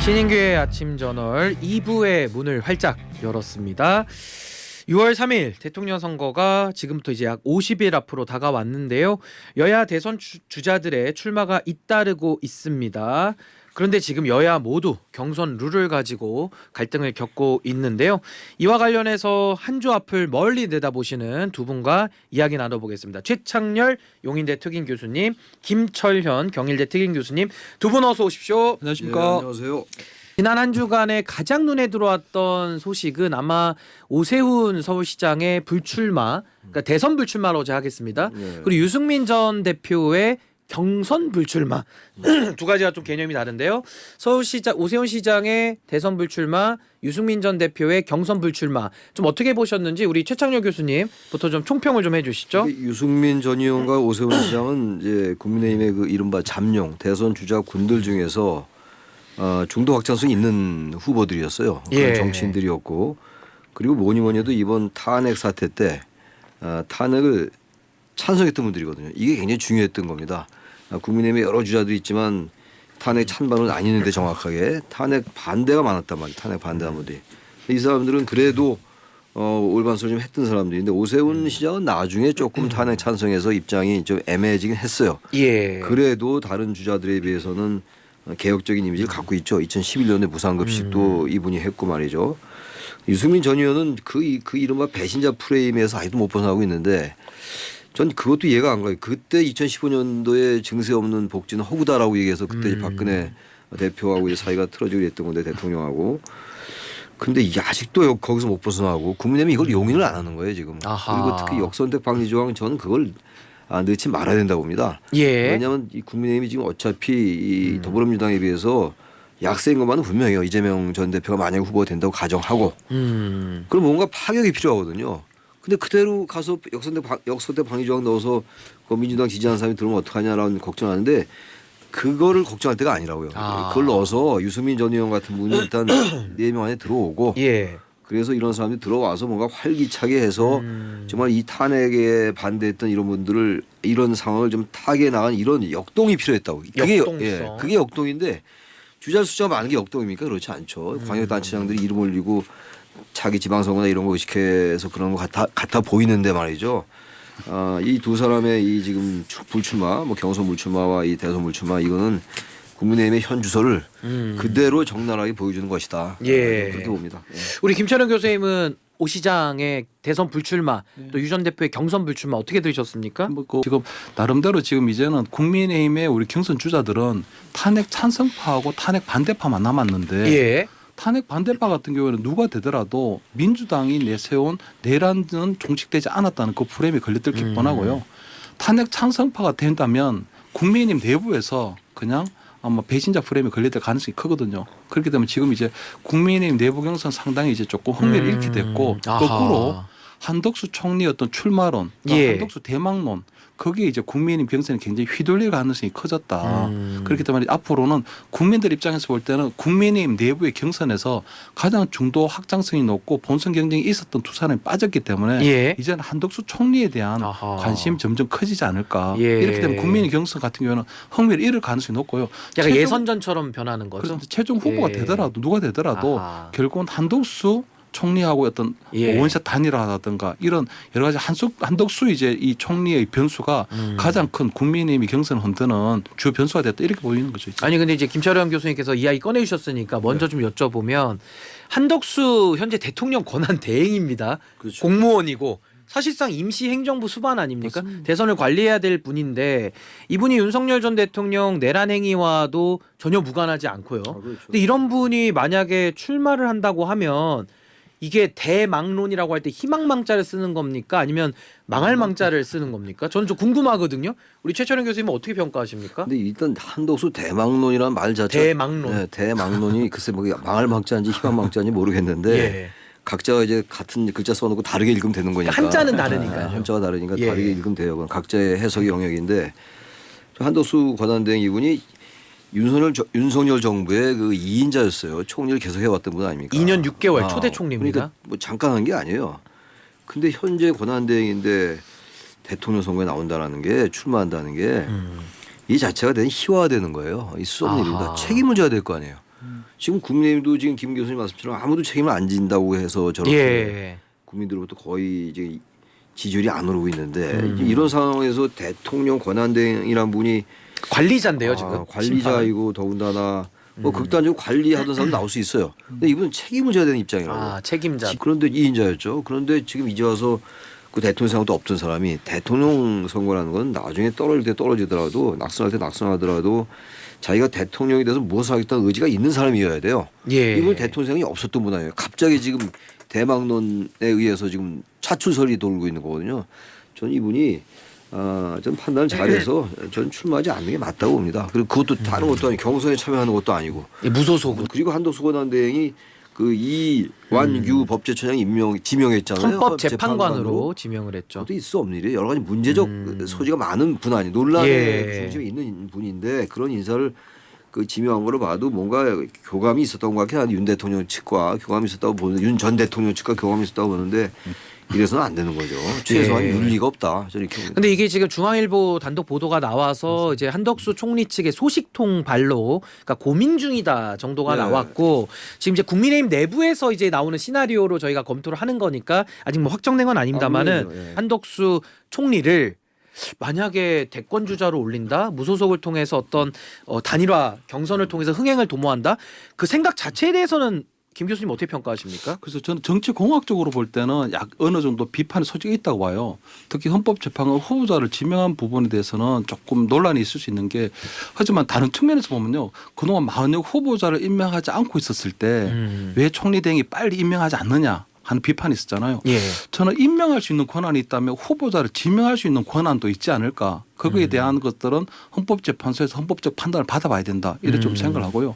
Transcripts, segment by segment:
신인규의 아침 저널 2부의 문을 활짝 열었습니다. 6월 3일 대통령 선거가 지금부터 이제 약 50일 앞으로 다가왔는데요. 여야 대선 주자들의 출마가 잇따르고 있습니다. 그런데 지금 여야 모두 경선 룰을 가지고 갈등을 겪고 있는데요. 이와 관련해서 한 주 앞을 멀리 내다보시는 두 분과 이야기 나눠보겠습니다. 최창렬 용인대 특임 교수님, 김철현 경일대 특임 교수님, 두 분 어서 오십시오. 안녕하십니까. 네, 안녕하세요. 지난 한 주간에 가장 눈에 들어왔던 소식은 아마 오세훈 서울시장의 불출마, 그러니까 대선 불출마로 어제 하겠습니다. 네. 그리고 유승민 전 대표의 경선 불출마 두 가지가 좀 개념이 다른데요. 서울시장 오세훈 시장의 대선 불출마, 유승민 전 대표의 경선 불출마 좀 어떻게 보셨는지 우리 최창렬 교수님부터 좀 총평을 좀 해주시죠. 유승민 전 의원과 오세훈 시장은 이제 국민의힘의 그 이른바 잠룡 대선 주자 군들 중에서 중도 확장성이 있는 후보들이었어요. 그런 예. 정치인들이었고, 그리고 뭐니 해도 이번 탄핵 사태 때 탄핵을 찬성했던 분들이거든요. 이게 굉장히 중요했던 겁니다. 국민의힘에 여러 주자들이 있지만 탄핵 찬반은 아니는데 정확하게 탄핵 반대가 많았단 말이에요. 탄핵 반대한 분들이. 이 사람들은 그래도 올반설 좀 했던 사람들인데 오세훈 시장은 나중에 조금 탄핵 찬성해서 입장이 좀 애매해지긴 했어요. 예. 그래도 다른 주자들에 비해서는 개혁적인 이미지를 갖고 있죠. 2011년에 무상급식도 이분이 했고 말이죠. 유승민 전 의원은 그 이른바 배신자 프레임에서 아직도 못 벗어나고 있는데 전 그것도 이해가 안 가요. 그때 2015년도에 증세 없는 복지는 허구다라고 얘기해서 그때 박근혜 대표하고 이제 사이가 틀어지고 했던 건데 대통령하고. 근데 이게 아직도 거기서 못 벗어나고 국민의힘이 이걸 용인을 안 하는 거예요 지금. 아하. 그리고 특히 역선택 방지 조항 저는 그걸 넣지 말아야 된다고 봅니다. 예. 왜냐하면 이 국민의힘이 지금 어차피 이 더불어민주당에 비해서 약세인 것만은 분명해요. 이재명 전 대표가 만약 후보가 된다고 가정하고 그럼 뭔가 파격이 필요하거든요. 근데 그대로 가서 역선택 방지 조항 넣어서 그 민주당 지지하는 사람이 들어오면 어떡하냐라는 걱정하는데 그거를 걱정할 때가 아니라고요. 그걸 넣어서 유승민 전 의원 같은 분이 일단 4명 안에 들어오고 예. 그래서 이런 사람들이 들어와서 뭔가 활기차게 해서 정말 이 탄핵에 반대했던 이런 분들을 이런 상황을 좀 타게 나간 이런 역동이 필요했다고. 그게 역동인데 주자 숫자가 많은 게 역동입니까? 그렇지 않죠. 광역단체장들이 이름 올리고 자기 지방선거나 이런 거 의식해서 그런 거 같아 보이는데 말이죠. 이 두 사람의 이 지금 불출마, 뭐 경선 불출마와 이 대선 불출마 이거는 국민의힘의 현 주소를 그대로 적나라하게 보여주는 것이다. 예. 그렇게 봅니다. 예. 우리 김철현 교수님은 오 시장의 대선 불출마 또 유 전 대표의 경선 불출마 어떻게 들으셨습니까? 지금 나름대로 지금 이제는 국민의힘의 우리 경선 주자들은 탄핵 찬성파하고 탄핵 반대파만 남았는데 예. 탄핵 반대파 같은 경우에는 누가 되더라도 민주당이 내세운 내란은 종식되지 않았다는 그 프레임이 걸려들기 뻔하고요. 탄핵 찬성파가 된다면 국민의힘 내부에서 그냥 아마 배신자 프레임이 걸릴 가능성이 크거든요. 그렇기 때문에 지금 이제 국민의힘 내부 경선 상당히 이제 조금 흥미를 잃게 됐고 거꾸로 한덕수 총리 어떤 출마론, 예. 한덕수 대망론 거기에 이제 국민의힘 경선이 굉장히 휘둘릴 가능성이 커졌다. 그렇기 때문에 앞으로는 국민들 입장에서 볼 때는 국민의힘 내부의 경선에서 가장 중도 확장성이 높고 본선 경쟁이 있었던 두 사람이 빠졌기 때문에 예. 이제는 한덕수 총리에 대한 아하. 관심이 점점 커지지 않을까. 예. 이렇게 되면 국민의 경선 같은 경우는 흥미를 잃을 가능성이 높고요. 약간 예선전처럼 변하는 거죠. 그래서 최종 후보가 예. 되더라도 누가 되더라도 아하. 결국은 한덕수 총리하고 어떤 예. 원샷 단일화라든가 이런 여러 가지 한덕수 이제 이 총리의 변수가 가장 큰 국민의힘이 경선을 흔드는 주 변수가 됐다 이렇게 보이는 거죠. 이제. 아니 근데 이제 김철현 교수님께서 이야기 꺼내주셨으니까 먼저 좀 여쭤보면 한덕수 현재 대통령 권한 대행입니다. 그렇죠. 공무원이고 사실상 임시 행정부 수반 아닙니까? 맞습니다. 대선을 관리해야 될 분인데 이분이 윤석열 전 대통령 내란 행위와도 전혀 무관하지 않고요. 그렇죠. 근데 이런 분이 만약에 출마를 한다고 하면 이게 대망론이라고 할 때 희망망자를 쓰는 겁니까? 아니면 망할 망자를 쓰는 겁니까? 저는 좀 궁금하거든요. 우리 최철현 교수님은 어떻게 평가하십니까? 근데 일단 한덕수 대망론이라는 말 자체가 대망론. 네, 대망론이 글쎄 뭐 망할 망자인지 희망 망자인지 모르겠는데 예. 각자가 이제 같은 글자 써놓고 다르게 읽으면 되는 거니까. 한자는 다르니까요. 한자가 다르니까 예. 다르게 읽으면 돼요. 그건 각자의 해석의 영역인데 한덕수 권한대행 이분이 윤석열 정부의 그 2인자였어요. 총리를 계속 해왔던 분 아닙니까? 2년 6개월 초대 총리입니다. 그러니까 뭐 잠깐 한 게 아니에요. 근데 현재 권한대행인데 대통령 선거에 나온다라는 게 출마한다는 게 이 자체가 대단히 희화화되는 거예요. 있을 수 없는 아하. 일입니다. 책임을 져야 될 거 아니에요. 지금 국민의힘도 지금 김 교수님 말씀처럼 아무도 책임을 안 진다고 해서 저렇게 예. 국민들로부터 거의 이제 지지율이 안 오르고 있는데 이런 상황에서 대통령 권한대행이란 분이 관리자인데요 지금. 관리자이고 더군다나 뭐 극단적으로 관리하던 사람 나올 수 있어요. 근데 이분은 책임을 져야 되는 입장이라고. 책임자. 그런데 2인자였죠. 그런데 지금 이제 와서 그 대통령 생각도 없던 사람이 대통령 선거라는 건 나중에 떨어질 때 떨어지더라도 낙선할 때 낙선하더라도 자기가 대통령이 돼서 무엇을 하겠다는 의지가 있는 사람이어야 돼요. 예. 이분 대통령 생각이 없었던 분 아니에요. 갑자기 지금 대망론에 의해서 지금 차출설이 돌고 있는 거거든요. 저는 이분이 좀 판단을 잘해서 전 출마하지 않는 게 맞다고 봅니다. 그리고 그것도 다른 것도 아니고 경선에 참여하는 것도 아니고. 무소속. 그리고 한덕수 권한대행이 그 이완규 법제처장 지명했잖아요. 헌법재판관으로 지명을 했죠. 그것도 있을 수 없는 일이에요. 여러 가지 문제적 소지가 많은 분 아니 논란의 예. 중심에 있는 분인데 그런 인사를 그 지명한 거로 봐도 뭔가 교감이 있었던 것 같긴 한데 윤 대통령 측과 교감이 있었다고 보는데 윤 전 대통령 측과 교감이 있었다고 보는데 이래서는 안 되는 거죠. 최소한 예. 윤리가 없다. 저는 이렇게 봅니다. 근데 이게 지금 중앙일보 단독 보도가 나와서 이제 한덕수 총리 측의 소식통 발로 그러니까 고민 중이다 정도가 네. 나왔고 지금 이제 국민의힘 내부에서 이제 나오는 시나리오로 저희가 검토를 하는 거니까 아직 뭐 확정된 건 아닙니다만은 물론이죠. 예. 한덕수 총리를 만약에 대권 주자로 올린다 무소속을 통해서 어떤 단일화 경선을 통해서 흥행을 도모한다 그 생각 자체에 대해서는 김 교수님 어떻게 평가하십니까? 그래서 저는 정치 공학적으로 볼 때는 약 어느 정도 비판의 소지가 있다고 봐요. 특히 헌법재판관 후보자를 지명한 부분에 대해서는 조금 논란이 있을 수 있는 게 하지만 다른 측면에서 보면요. 그동안 마흔역 후보자를 임명하지 않고 있었을 때 왜 총리 대행이 빨리 임명하지 않느냐 하는 비판이 있었잖아요. 예. 저는 임명할 수 있는 권한이 있다면 후보자를 지명할 수 있는 권한도 있지 않을까. 거기에 대한 것들은 헌법재판소에서 헌법적 판단을 받아봐야 된다. 이렇게 좀 생각을 하고요.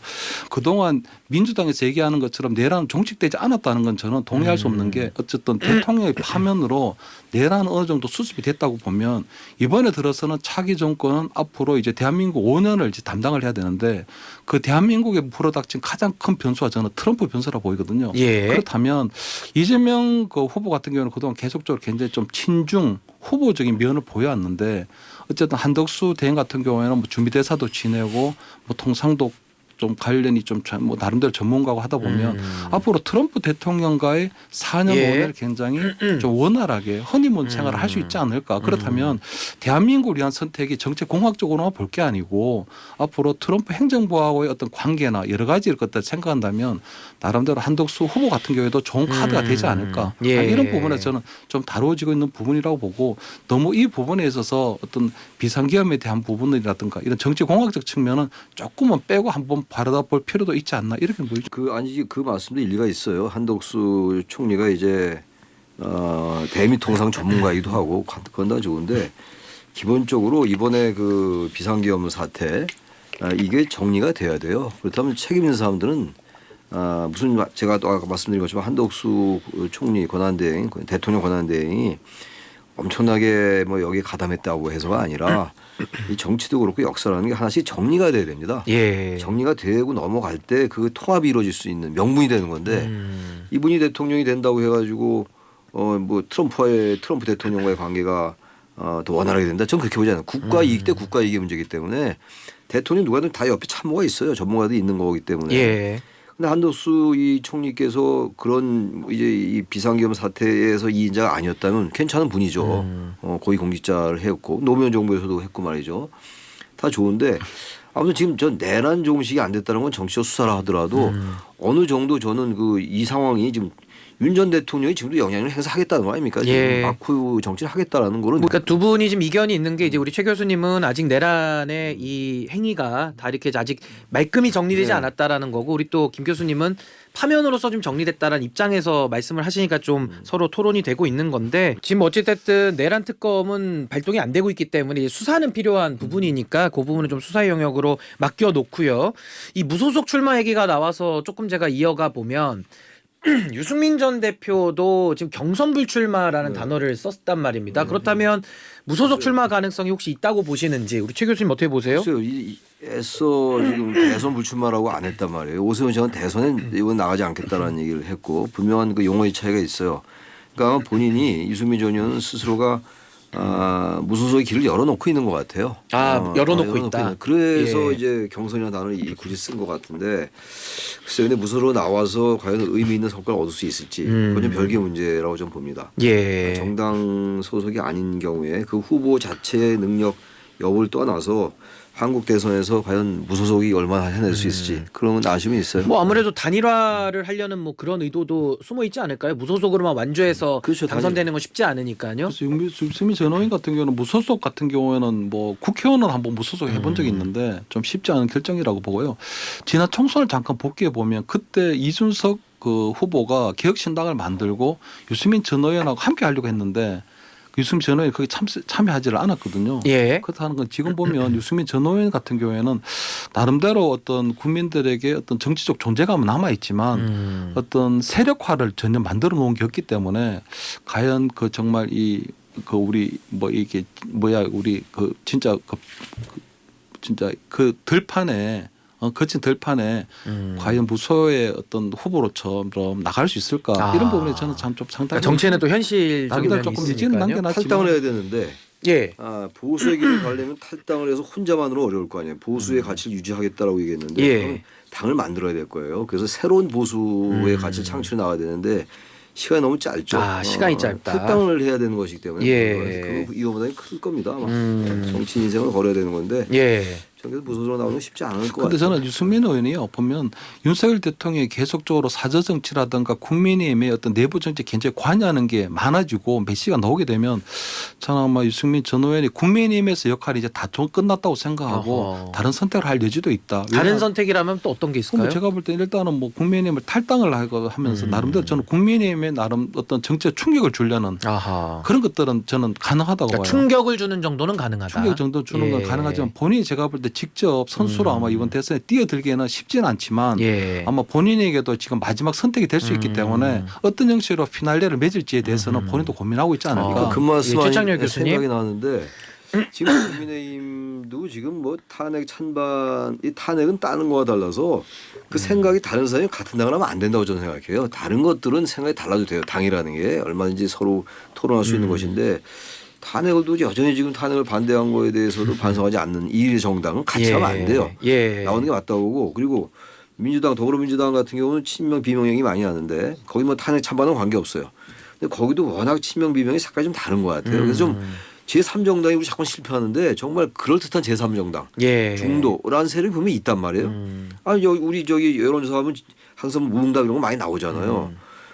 그동안 민주당에서 얘기하는 것처럼 내란은 종식되지 않았다는 건 저는 동의할 수 없는 게 어쨌든 대통령의 파면으로 내란은 어느 정도 수습이 됐다고 보면 이번에 들어서는 차기 정권은 앞으로 이제 대한민국 5년을 이제 담당을 해야 되는데 그 대한민국에 불어닥친 가장 큰 변수가 저는 트럼프 변수라고 보이거든요. 예. 그렇다면 이재명 그 후보 같은 경우는 그동안 계속적으로 굉장히 좀 친중 후보적인 면을 보여왔는데 어쨌든 한덕수 대행 같은 경우에는 뭐 준비대사도 지내고 뭐 통상도 좀 관련이 좀 뭐 나름대로 전문가고 하다 보면 앞으로 트럼프 대통령과의 4년 예. 5년을 굉장히 좀 원활하게 허니문 생활을 할 수 있지 않을까. 그렇다면 대한민국을 위한 선택이 정책 공학적으로만 볼 게 아니고 앞으로 트럼프 행정부하고의 어떤 관계나 여러 가지 것들 생각한다면 나름대로 한덕수 후보 같은 경우에도 좋은 카드가 되지 않을까. 예. 이런 부분에 저는 좀 다루어지고 있는 부분이라고 보고 너무 이 부분에 있어서 어떤 비상계엄에 대한 부분이라든가 이런 정치 공학적 측면은 조금은 빼고 한번 바라다 볼 필요도 있지 않나 이렇게 보이죠. 그 말씀도 일리가 있어요. 한덕수 총리가 이제 대미 통상 전문가이기도 하고 그건 다 좋은데 기본적으로 이번에 그 비상계엄 사태 이게 정리가 돼야 돼요. 그렇다면 책임 있는 사람들은 무슨 제가 또 아까 말씀드린 것처럼 한덕수 총리 권한대행 대통령 권한대행이 엄청나게 뭐 여기에 가담했다고 해서가 아니라 이 정치도 그렇고 역사라는 게 하나씩 정리가 돼야 됩니다. 예. 정리가 되고 넘어갈 때 그 통합이 이루어질 수 있는 명분이 되는 건데 이분이 대통령이 된다고 해가지고 뭐 트럼프 대통령과의 관계가 더 원활하게 된다. 저는 그렇게 보지 않아요. 국가 이익 대 국가 이익의 문제이기 때문에 대통령 누가든 다 옆에 참모가 있어요. 전문가들이 있는 거기 때문에. 예. 근데 한덕수 이 총리께서 그런 이제 이 비상계엄 사태에서 이인자가 아니었다면 괜찮은 분이죠. 고위공직자를 했고 노무현 정부에서도 했고 말이죠. 다 좋은데 아무튼 지금 전 내란 종식이 안 됐다는 건 정치적 수사라 하더라도 어느 정도 저는 그 이 상황이 지금 윤 전 대통령이 지금도 영향을 행사하겠다는 거 아닙니까? 예. 마크 정치를 하겠다라는 거는 그러니까 두 분이 지금 이견이 있는 게 이제 우리 최 교수님은 아직 내란의 이 행위가 다 이렇게 아직 말끔히 정리되지 네. 않았다라는 거고 우리 또 김 교수님은 파면으로서 좀 정리됐다라는 입장에서 말씀을 하시니까 좀 서로 토론이 되고 있는 건데 지금 어찌됐든 내란 특검은 발동이 안 되고 있기 때문에 이제 수사는 필요한 부분이니까 그 부분은 좀 수사의 영역으로 맡겨 놓고요. 이 무소속 출마 얘기가 나와서 조금 제가 이어가 보면 유승민 전 대표도 지금 경선 불출마라는 단어를 썼단 말입니다. 그렇다면 무소속 출마 가능성이 혹시 있다고 보시는지 우리 최 교수님 어떻게 보세요? 글쎄요. 애써 지금 대선 불출마라고 안 했단 말이에요. 오세훈 씨는 대선에 이번 나가지 않겠다라는 얘기를 했고 분명한 그 용어의 차이가 있어요. 그러니까 본인이 유승민 전 의원은 스스로가 무소속의 길을 열어놓고 있는 것 같아요. 열어놓고 있다. 있는. 그래서 예. 이제 경선이라는 단어를 굳이 쓴 것 같은데 글쎄 근데 무소속으로 나와서 과연 의미 있는 성과를 얻을 수 있을지 그건 좀 별개의 문제라고 좀 봅니다. 예. 정당 소속이 아닌 경우에 그 후보 자체의 능력 여부를 떠나서 한국 대선에서 과연 무소속이 얼마나 해낼 수 있을지 그런 아쉬움이 있어요. 뭐 아무래도 단일화를 하려는 뭐 그런 의도도 숨어 있지 않을까요? 무소속으로만 완주해서 그렇죠, 당선되는 건 쉽지 않으니까요. 그래서 유승민 전 의원 같은 경우는 무소속 같은 경우에는 뭐 국회의원은 한번 무소속 해본 적이 있는데 좀 쉽지 않은 결정이라고 보고요. 지난 총선을 잠깐 복귀해 보면 그때 이준석 그 후보가 개혁신당을 만들고 유승민 전 의원하고 함께 하려고 했는데 유승민 전 의원이 거기 참여하지를 않았거든요. 예. 그렇다는 건 지금 보면 유승민 전 의원 같은 경우에는 나름대로 어떤 국민들에게 어떤 정치적 존재감은 남아 있지만 어떤 세력화를 전혀 만들어 놓은 게 없기 때문에 과연 그 정말 그 우리 뭐 이게 뭐야 우리 그 진짜 진짜 그 들판에 거친 들판에 과연 무소의 어떤 후보로처럼 나갈 수 있을까 이런 부분에 저는 참 좀 상당히 정치에는 또 현실적인 나름대로 면이 조금 있으니까요. 이제는 남겨놨지만 탈당을 해야 되는데 예. 보수의 길을 가려면 탈당을 해서 혼자만으로 어려울 거 아니에요. 보수의 가치를 유지하겠다라고 얘기했는데 예. 그럼 당을 만들어야 될 거예요. 그래서 새로운 보수의 가치를 창출해 나가야 되는데 시간이 너무 짧죠. 시간이 짧다. 탈당을 해야 되는 것이기 때문에 예. 그 이거보다 클 겁니다. 아마. 정치 인생을 걸어야 되는 건데 예. 저기서 무소속으로 나오는 건 쉽지 않을 것 근데 같아요. 저는 유승민 의원이요 보면 윤석열 대통령이 계속적으로 사저 정치라든가 국민의힘의 어떤 내부 정치에 굉장히 관여하는 게 많아지고 메시가 나오게 되면 저는 아마 유승민 전 의원이 국민의힘에서 역할이 이제 다 끝났다고 생각하고 어허. 다른 선택을 할 여지도 있다. 다른 선택이라면 또 어떤 게 있을까요? 뭐 제가 볼 때 일단은 뭐 국민의힘을 탈당을 하면서 나름대로 저는 국민의힘에 나름 어떤 정치적 충격을 주려는 아하. 그런 것들은 저는 가능하다고 그러니까 봐요. 충격을 주는 정도는 가능하다. 충격 정도 주는 건 예. 가능하지만 본인이 제가 볼 때 직접 선수로 아마 이번 대선에 뛰어들기에는 쉽지는 않지만 예. 아마 본인에게도 지금 마지막 선택이 될 수 있기 때문에 어떤 형식으로 피날레를 맺을지에 대해서는 본인도 고민하고 있지 않을까. 그 말씀 예, 최창렬 하니 교수님. 생각이 나는데 지금 국민의힘도 지금 뭐 탄핵 찬반 이 탄핵은 다른 거와 달라서 그 생각이 다른 사람이 같은 당을 하면 안 된다고 저는 생각해요. 다른 것들은 생각이 달라도 돼요. 당이라는 게 얼마든지 서로 토론할 수 있는 것인데 탄핵을도 여전히 지금 탄핵을 반대한 거에 대해서도 반성하지 않는 이 정당은 같이 하면 안 돼요. 예. 나오는 게 맞다고 보고 그리고 민주당 더불어민주당 같은 경우는 친명 비명령이 많이 나는데 거기 뭐 탄핵 찬반은 관계없어요. 근데 거기도 워낙 친명 비명이 색깔이 좀 다른 것 같아요. 그래서 좀 제3정당이 우리 자꾸 실패하는데 정말 그럴듯한 제3정당 예. 중도라는 세력이 분명히 있단 말이에요. 우리 저기 여론조사 하면 항상 무응답 이런 거 많이 나오잖아요.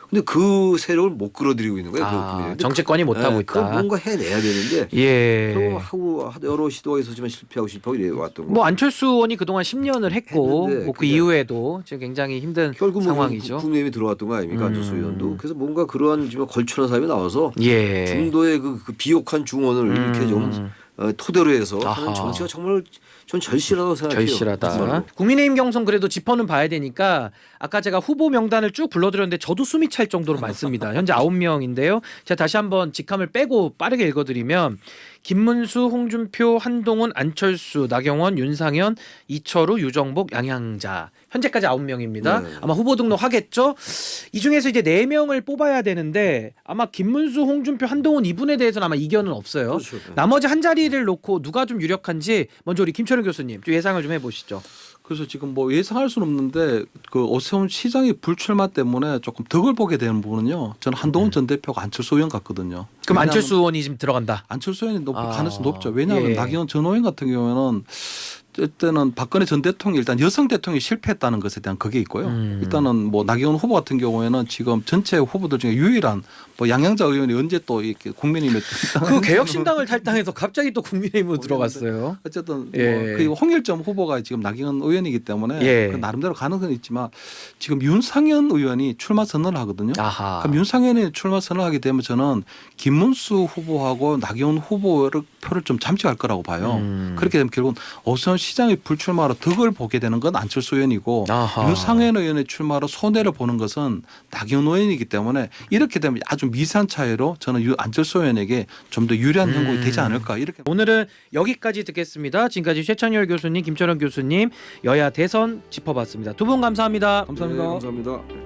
근데 그 세력을 못 끌어들이고 있는 거예요. 그 정치권이 못 하고 있다. 그럼 뭔가 해내야 되는데 예. 또 하고 여러 시도가 있었지만 실패하고 이래 왔던 거. 뭐 안철수 의원이 그동안 10년을 했고 했는데 뭐 그 그게 이후에도 지금 굉장히 힘든 결국 뭐 상황이죠. 국민의힘이 들어왔던 거 아닙니까 안철수 의원도. 그래서 뭔가 그러한 좀 걸출한 사람이 나와서 예. 중도의 그 비옥한 중원을 이렇게 좀 토대로 해서 하는 아하. 정치가 정말 전 절실하다고 생각해요. 절실하다. 정말로. 국민의힘 경선 그래도 짚어는 봐야 되니까 아까 제가 후보 명단을 쭉 불러드렸는데 저도 숨이 찰 정도로 많습니다. 현재 9명인데요. 제가 다시 한번 직함을 빼고 빠르게 읽어드리면 김문수, 홍준표, 한동훈, 안철수, 나경원, 윤상현, 이철우, 유정복, 양양자. 현재까지 9명입니다. 네. 아마 후보 등록하겠죠. 이 중에서 이제 4명을 뽑아야 되는데 아마 김문수, 홍준표, 한동훈 이분에 대해서는 아마 이견은 없어요. 그렇죠. 나머지 한 자리를 놓고 누가 좀 유력한지 먼저 우리 김철현 교수님 좀 예상을 좀 해보시죠. 그래서 지금 뭐 예상할 수는 없는데 그 오세훈 시장의 불출마 때문에 조금 덕을 보게 되는 부분은요. 저는 한동훈 전 대표가 안철수 의원 같거든요. 그럼 왜냐하면 안철수 의원이 지금 들어간다. 안철수 의원이 아, 가능성이 높죠. 왜냐하면 예. 나경원 전 의원 같은 경우에는 일단은 박근혜 전 대통령이 일단 여성 대통령이 실패했다는 것에 대한 그게 있고요. 일단은 뭐 나경원 후보 같은 경우에는 지금 전체 후보들 중에 유일한 뭐 양양자 의원이 언제 또 이렇게 국민의힘에 그 개혁신당을 탈당해서 갑자기 또 국민의힘으로 들어갔어요. 어쨌든 예. 뭐 그리고 홍일점 후보가 지금 나경원 의원이기 때문에 예. 그 나름대로 가능성은 있지만 지금 윤상현 의원이 출마 선언을 하거든요. 아하. 그럼 윤상현이 출마 선언을 하게 되면 저는 김문수 후보하고 나경원 후보를 표를 좀 잠식할 거라고 봐요. 그렇게 되면 결국은 오세훈 시장의 불출마로 덕을 보게 되는 건 안철수 의원이고 아하. 윤상현 의원의 출마로 손해를 보는 것은 나경원 의원이기 때문에 이렇게 되면 아주 미세한 차이로 저는 안철수 의원에게 좀 더 유리한 형국이 되지 않을까 이렇게. 오늘은 여기까지 듣겠습니다. 지금까지 최창렬 교수님, 김철현 교수님 여야 대선 짚어봤습니다. 두 분 감사합니다. 감사합니다. 네, 감사합니다.